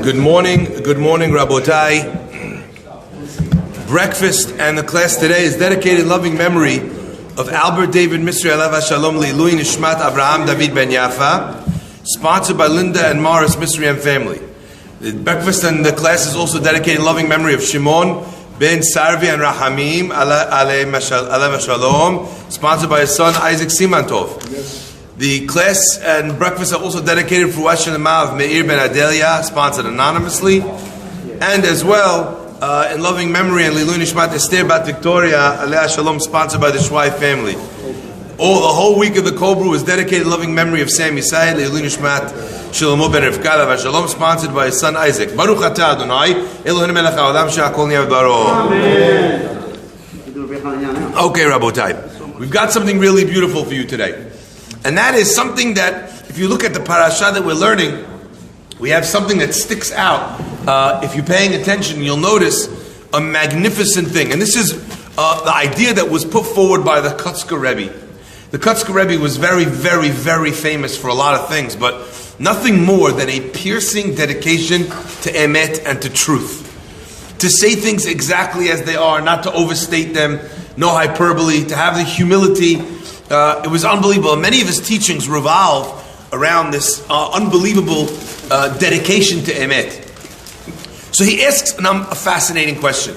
Good morning, Rabotai. Breakfast and the class today is dedicated in loving memory of Albert David Misri Alav Shalom Le'ilui Nishmat Avraham David Ben Yafa, sponsored by Linda and Morris Misri and family. The breakfast and the class is also dedicated in loving memory of Shimon Ben Sarvi and Rahamim Alav Shalom, sponsored by his son Isaac Simantov. Yes. The class and breakfast are also dedicated for Wash Hashanah of Meir Ben Adelia, sponsored anonymously, and as well in loving memory and Lilu Nishmat Esther Bat Victoria Aleh Shalom, sponsored by the Shwai family. The whole week of the Kobru is dedicated in loving memory of Sam Yisai, Lilu Nishmat Shlomo Ben Rivka Alav Shalom, sponsored by his son Isaac. Baruch Atah Adonai Eloheinu melech haolam she'akol niyeh b'dvaro. Amen. Okay, Rabotai, we've got something really beautiful for you today. And that is something that, if you look at the parasha that we're learning, we have something that sticks out. If you're paying attention, you'll notice a magnificent thing. And this is the idea that was put forward by the Kotzker Rebbe. The Kotzker Rebbe was very, very, very famous for a lot of things, but nothing more than a piercing dedication to emet and to truth. To say things exactly as they are, not to overstate them, no hyperbole, to have the humility. It was unbelievable. Many of his teachings revolve around this unbelievable dedication to emet. So he asks a fascinating question.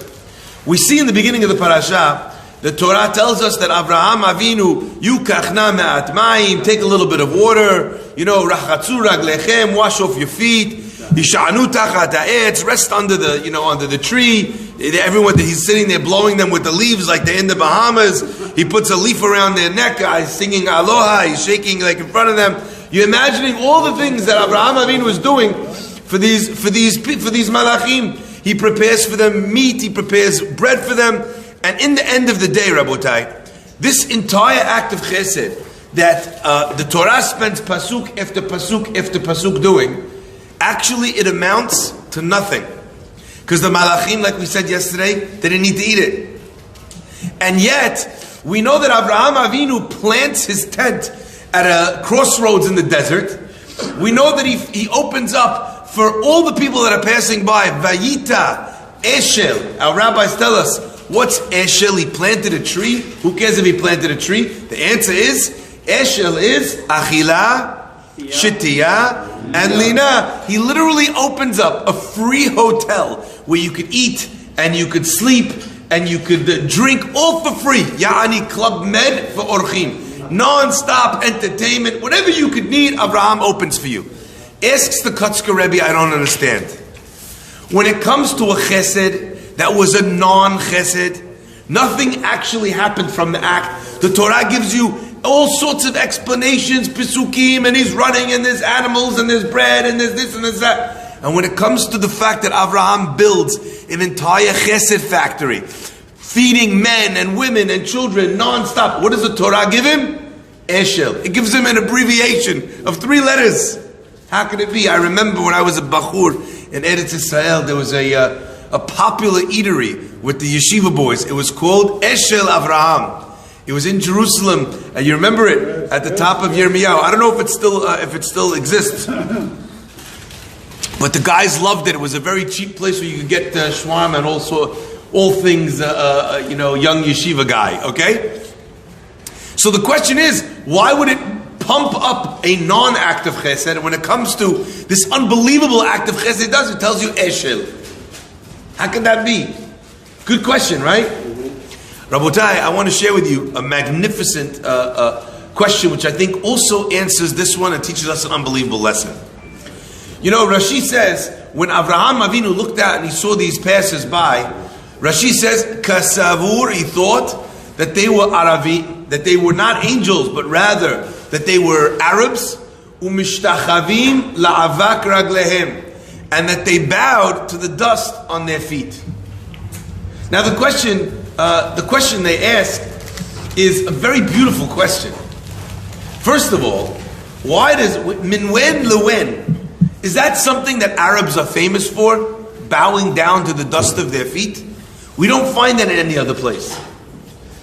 We see in the beginning of the parasha, the Torah tells us that Avraham Avinu, yukachna me'at mayim, take a little bit of water, rachatzu raglechem, wash off your feet, yisha'anu tachat ha'etz, rest under the tree. Everyone, he's sitting there blowing them with the leaves like they're in the Bahamas. He puts a leaf around their neck. He's singing aloha. He's shaking like in front of them. You're imagining all the things that Avraham Avinu was doing for these malachim. He prepares for them meat. He prepares bread for them. And in the end of the day, Rabotai, this entire act of chesed that the Torah spends pasuk after pasuk after pasuk doing, actually it amounts to nothing. Because the malachim, like we said yesterday, they didn't need to eat it. And yet, we know that Avraham Avinu plants his tent at a crossroads in the desert. We know that he opens up for all the people that are passing by. Vayita, Eshel. Our rabbis tell us, what's Eshel? He planted a tree. Who cares if he planted a tree? The answer is, Eshel is Achila, Shitiyah, and Lina. He literally opens up a free hotel where you could eat and you could sleep and you could drink all for free. Ya'ani Club Med for Orchim. Non-stop entertainment. Whatever you could need, Avraham opens for you. Asks the Kotzker Rebbe, I don't understand. When it comes to a chesed that was a non-chesed, nothing actually happened from the act. The Torah gives you all sorts of explanations, pisukim, and he's running, and there's animals, and there's bread, and there's this, and there's that. And when it comes to the fact that Avraham builds an entire chesed factory, feeding men and women and children non-stop, what does the Torah give him? Eshel. It gives him an abbreviation of 3 letters. How could it be? I remember when I was a bachur in Eretz Israel, there was a popular eatery with the yeshiva boys. It was called Eshel Avraham. It was in Jerusalem, and you remember it at the top of Yirmiyahu. I don't know if it still exists, but the guys loved it. It was a very cheap place where you could get shwarm and all things, young yeshiva guy. Okay, so the question is, why would it pump up a non-act of chesed? And when it comes to this unbelievable act of chesed, it tells you eshel. How can that be? Good question, right? Rabotai, I want to share with you a magnificent question which I think also answers this one and teaches us an unbelievable lesson. Rashi says, when Avraham Avinu looked out and he saw these passers-by, Rashi says, Kasavur, he thought that they were Aravi, that they were not angels, but rather that they were Arabs, Umishtachavim la'avak raglehem, and that they bowed to the dust on their feet. Now the question they ask is a very beautiful question. First of all, why does min wen lewen? Is that something that Arabs are famous for? Bowing down to the dust of their feet? We don't find that in any other place.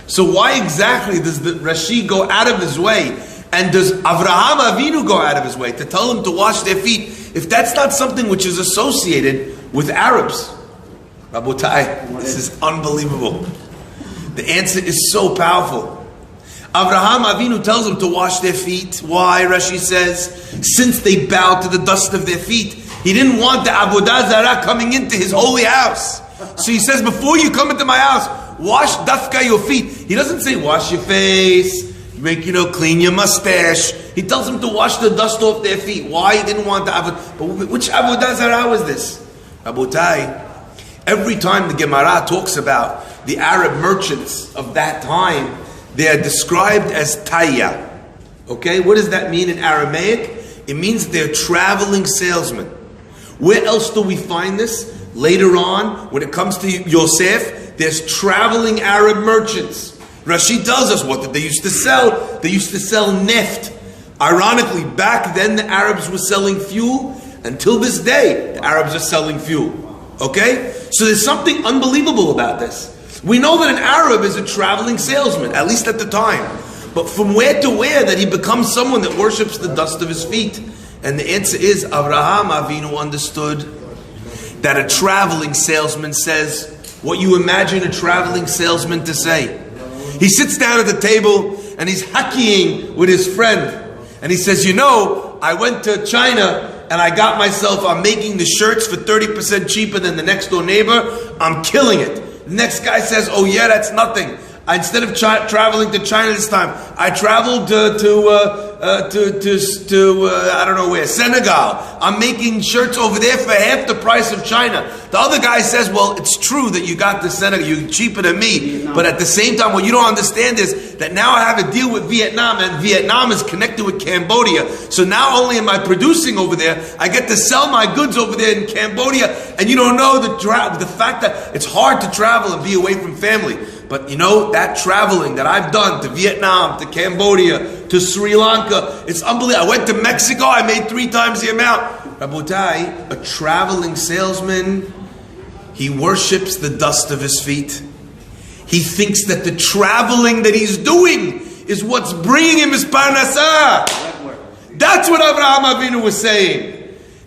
So why exactly does the Rashi go out of his way And does Avraham Avinu go out of his way to tell them to wash their feet if that's not something which is associated with Arabs? Rabotai, this is unbelievable. The answer is so powerful. Avraham Avinu tells them to wash their feet. Why? Rashi says, since they bowed to the dust of their feet. He didn't want the Avodah Zarah coming into his holy house. So he says, before you come into my house, wash dafka your feet. He doesn't say wash your face, clean your mustache. He tells them to wash the dust off their feet. Why? He didn't want the Avodah. But which Avodah Zarah was this? Rabotai, every time the Gemara talks about the Arab merchants of that time, they are described as tayya. Okay, what does that mean in Aramaic? It means they're traveling salesmen. Where else do we find this? Later on, when it comes to Yosef, there's traveling Arab merchants. Rashi tells us what they used to sell. They used to sell neft. Ironically, back then the Arabs were selling fuel. Until this day, the Arabs are selling fuel. Okay? So there's something unbelievable about this. We know that an Arab is a traveling salesman, at least at the time. But from where to where that he becomes someone that worships the dust of his feet? And the answer is, Avraham Avinu understood that a traveling salesman says what you imagine a traveling salesman to say. He sits down at the table and he's hakiing with his friend. And he says, I went to China and I got myself, I'm making the shirts for 30% cheaper than the next door neighbor. I'm killing it. The next guy says, oh yeah, that's nothing. Instead of traveling to China this time, I traveled to I don't know where, Senegal. I'm making shirts over there for half the price of China. The other guy says, well, it's true that you got to Senegal, you're cheaper than me. But at the same time, what you don't understand is that now I have a deal with Vietnam, and Vietnam is connected with Cambodia. So not only am I producing over there, I get to sell my goods over there in Cambodia. And you don't know the fact that it's hard to travel and be away from family. But that traveling that I've done to Vietnam, to Cambodia, to Sri Lanka, it's unbelievable. I went to Mexico, I made 3 times the amount. Rabotai, a traveling salesman, he worships the dust of his feet. He thinks that the traveling that he's doing is what's bringing him his parnasah. That's what Avraham Avinu was saying.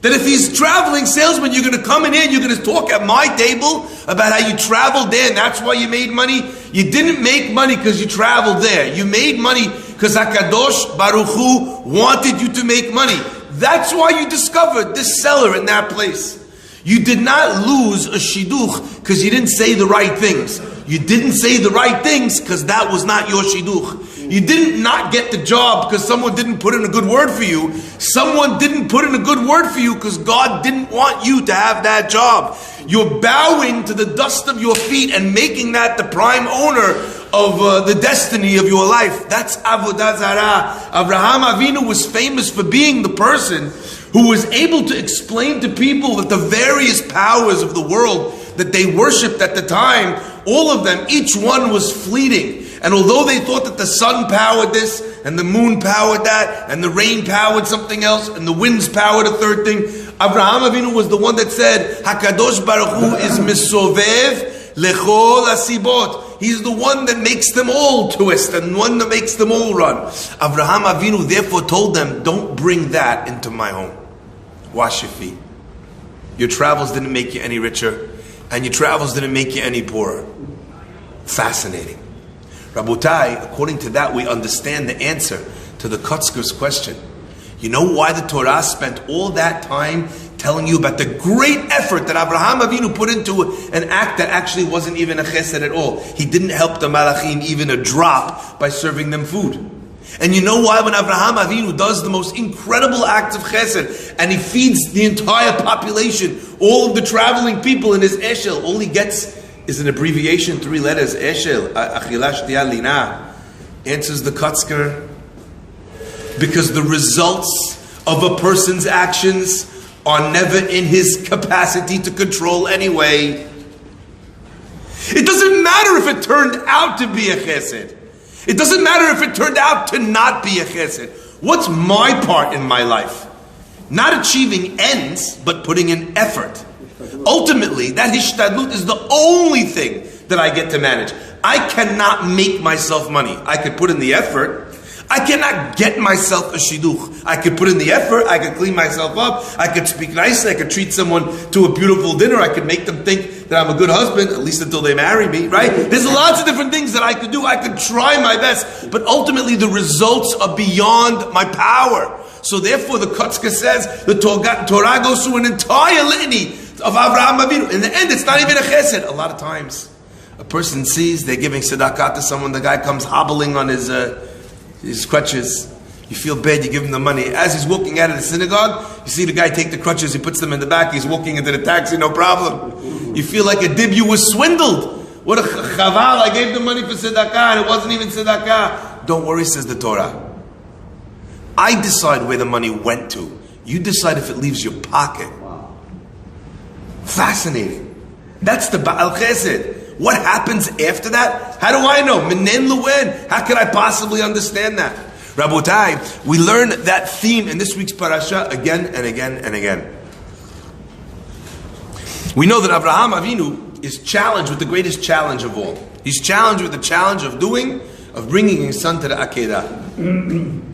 That if he's traveling salesman, you're going to come in here and you're going to talk at my table about how you traveled there and that's why you made money. You didn't make money because you traveled there. You made money because HaKadosh Baruch Hu wanted you to make money. That's why you discovered this seller in that place. You did not lose a shidduch because you didn't say the right things. You didn't say the right things because that was not your shidduch. You didn't not get the job because someone didn't put in a good word for you. Someone didn't put in a good word for you because God didn't want you to have that job. You're bowing to the dust of your feet and making that the prime owner of the destiny of your life. That's Avodah Zarah. Avraham Avinu was famous for being the person who was able to explain to people that the various powers of the world that they worshipped at the time, all of them, each one was fleeting. And although they thought that the sun powered this, and the moon powered that, and the rain powered something else, and the winds powered a third thing, Avraham Avinu was the one that said, HaKadosh Baruch Hu is misovev lechol asibot. He's the one that makes them all twist, and one that makes them all run. Avraham Avinu therefore told them, don't bring that into my home. Wash your feet. Your travels didn't make you any richer, and your travels didn't make you any poorer. Fascinating. Rabotai, according to that, we understand the answer to the Kotzker's question. You know why the Torah spent all that time telling you about the great effort that Avraham Avinu put into an act that actually wasn't even a chesed at all. He didn't help the Malachim even a drop by serving them food. And you know why when Avraham Avinu does the most incredible acts of chesed and he feeds the entire population, all of the traveling people in his eshel, all he gets is an abbreviation, 3 letters, eshel, achila shtiya lina, answers the Kotzker, because the results of a person's actions are never in his capacity to control anyway. It doesn't matter if it turned out to be a chesed. It doesn't matter if it turned out to not be a chesed. What's my part in my life? Not achieving ends, but putting in effort. Ultimately, that hishtadlut is the only thing that I get to manage. I cannot make myself money. I could put in the effort. I cannot get myself a shidduch. I could put in the effort, I could clean myself up, I could speak nicely, I could treat someone to a beautiful dinner, I could make them think that I'm a good husband, at least until they marry me, right? There's lots of different things that I could do. I could try my best, but ultimately the results are beyond my power. So therefore the Kotzka says, the Torah goes through an entire litany of Avraham Avinu. In the end, it's not even a chesed. A lot of times, a person sees they're giving tzedakah to someone, the guy comes hobbling on his crutches. You feel bad, you give him the money. As he's walking out of the synagogue, you see the guy take the crutches, he puts them in the back, he's walking into the taxi, no problem. You feel like a dib, you were swindled. What a chaval, I gave the money for tzedakah and it wasn't even tzedakah. Don't worry, says the Torah. I decide where the money went to. You decide if it leaves your pocket. Fascinating. That's the Ba'al Chesed. What happens after that? How do I know? Menen Luen. How could I possibly understand that? Rabotai, we learn that theme in this week's parasha again and again and again. We know that Avraham Avinu is challenged with the greatest challenge of all. He's challenged with the challenge of bringing his son to the Akedah.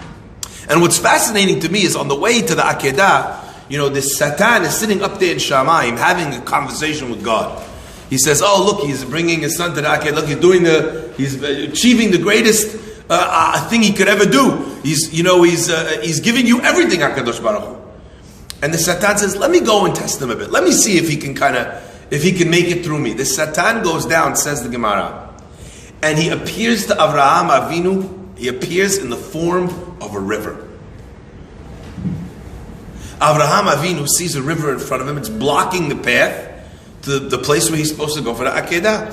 And what's fascinating to me is on the way to the Akedah, this Satan is sitting up there in Shamayim having a conversation with God. He says, "Oh, look, he's bringing his son to the Akedah. Look, he's achieving the greatest thing he could ever do. He's giving you everything, HaKadosh Baruch Hu." And the Satan says, "Let me go and test him a bit. Let me see if he can make it through me." The Satan goes down, says the Gemara, and he appears to Avraham Avinu. He appears in the form of a river. Avraham Avinu sees a river in front of him. It's blocking the path to the place where he's supposed to go for the Akedah.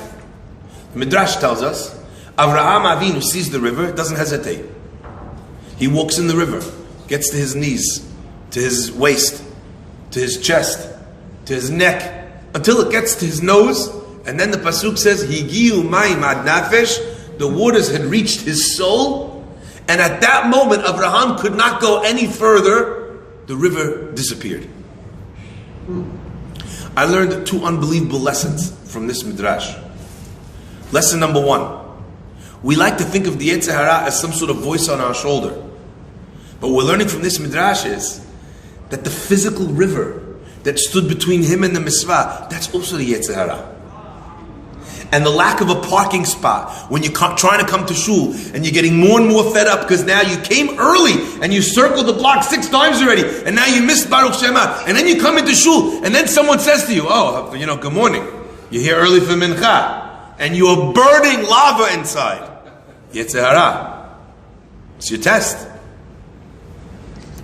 The Midrash tells us, Avraham Avinu sees the river, doesn't hesitate. He walks in the river, gets to his knees, to his waist, to his chest, to his neck, until it gets to his nose, and then the Pasuk says, Higiu mayim ad nafesh, the waters had reached his soul, and at that moment, Avraham could not go any further. The river disappeared. I learned two unbelievable lessons from this midrash. Lesson number one: we like to think of the Yetzer Hara as some sort of voice on our shoulder, but what we're learning from this midrash is that the physical river that stood between him and the mitzvah, that's also the Yetzer Hara. And the lack of a parking spot when you're trying to come to shul and you're getting more and more fed up because now you came early and you circled the block 6 times already and now you missed Baruch Shema, and then you come into shul and then someone says to you, "Oh, good morning. You're here early for mincha," and you are burning lava inside. Yetzer Hara. It's your test.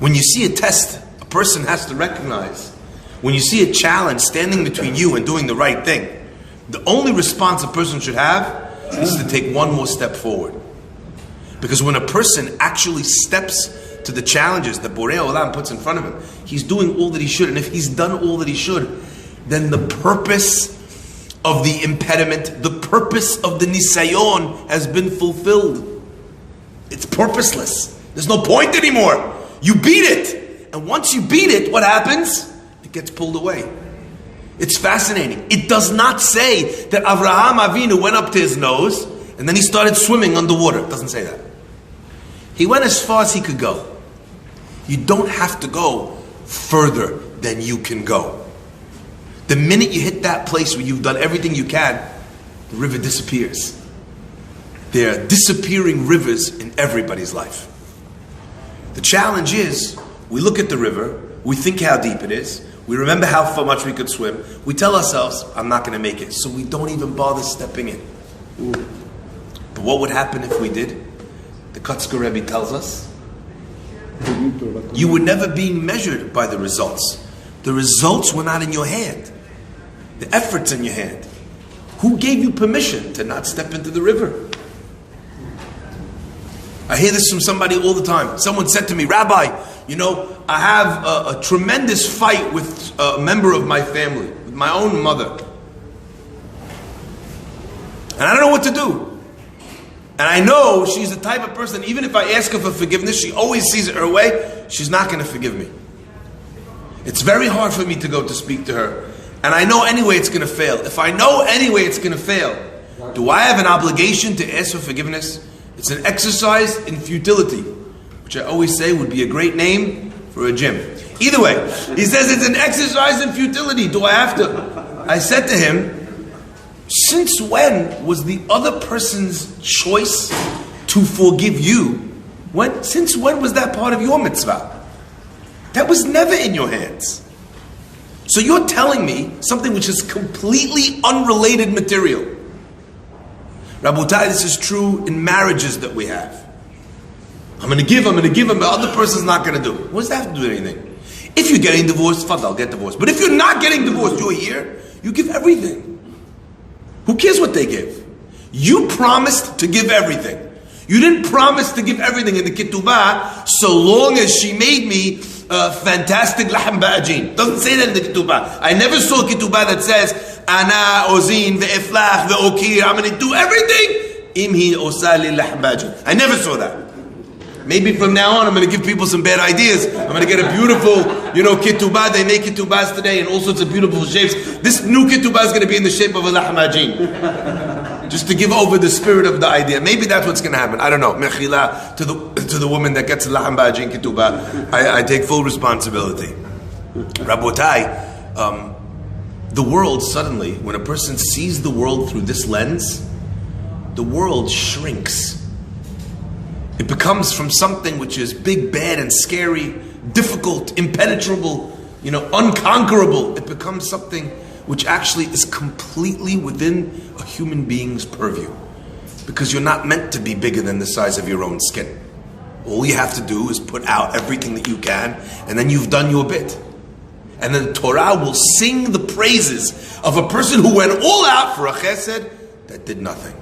When you see a test, a person has to recognize. When you see a challenge standing between you and doing the right thing, the only response a person should have is to take one more step forward. Because when a person actually steps to the challenges that Borei Olam puts in front of him, he's doing all that he should. And if he's done all that he should, then the purpose of the impediment, the purpose of the nisayon has been fulfilled. It's purposeless. There's no point anymore. You beat it. And once you beat it, what happens? It gets pulled away. It's fascinating. It does not say that Avraham Avinu went up to his nose and then he started swimming underwater. It doesn't say that. He went as far as he could go. You don't have to go further than you can go. The minute you hit that place where you've done everything you can, the river disappears. There are disappearing rivers in everybody's life. The challenge is, we look at the river, we think how deep it is, we remember how much we could swim. We tell ourselves, I'm not going to make it. So we don't even bother stepping in. But what would happen if we did? The Kotzker Rebbe tells us, you were never being measured by the results. The results were not in your hand. The effort's in your hand. Who gave you permission to not step into the river? I hear this from somebody all the time. Someone said to me, Rabbi, I have a tremendous fight with a member of my family, with my own mother. And I don't know what to do. And I know she's the type of person, even if I ask her for forgiveness, she always sees it her way, she's not going to forgive me. It's very hard for me to go to speak to her. And I know anyway it's going to fail. If I know anyway it's going to fail, do I have an obligation to ask for forgiveness? It's an exercise in futility, which I always say would be a great name for a gym. Either way, he says it's an exercise in futility. Do I have to? I said to him, since when was the other person's choice to forgive you? Since when was that part of your mitzvah? That was never in your hands. So you're telling me something which is completely unrelated material. Rabotai, this is true in marriages that we have. I'm going to give, and the other person's not going to do. What does that have to do with anything? If you're getting divorced, fuck, I'll get divorced. But if you're not getting divorced, you're here, you give everything. Who cares what they give? You promised to give everything. You didn't promise to give everything in the ketubah so long as she made me fantastic lahm ba'ajin. Doesn't say that in the ketubah. I never saw a ketubah that says, Ana, ozin, ve'eflach, ve'okir, I'm going to do everything. Imhi osali lahm ba'ajin. I never saw that. Maybe from now on I'm going to give people some bad ideas. I'm going to get a beautiful, ketubah. They make ketubahs today in all sorts of beautiful shapes. This new ketubah is going to be in the shape of a lahm ba'ajin. Just to give over the spirit of the idea. Maybe that's what's going to happen. I don't know. Mechila to the woman that gets lahm ba'ajin ketubah. I take full responsibility. Rabotai, the world suddenly, when a person sees the world through this lens, the world shrinks. It becomes from something which is big, bad, and scary, difficult, impenetrable, unconquerable. It becomes something which actually is completely within a human being's purview. Because you're not meant to be bigger than the size of your own skin. All you have to do is put out everything that you can, and then you've done your bit. And then the Torah will sing the praises of a person who went all out for a chesed that did nothing.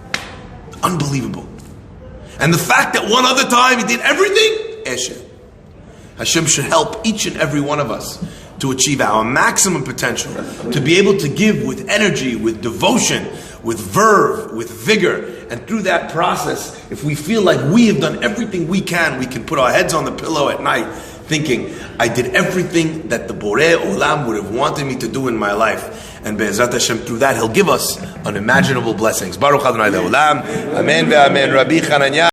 Unbelievable. And the fact that one other time he did everything, Eshet. Hashem should help each and every one of us to achieve our maximum potential, to be able to give with energy, with devotion, with verve, with vigor. And through that process, if we feel like we have done everything we can put our heads on the pillow at night thinking, I did everything that the Borei Olam would have wanted me to do in my life. And Be'ezrat Hashem, through that, He'll give us unimaginable blessings. Baruch Adonai Le'olam. Amen ve'amen. Rabbi Chananya.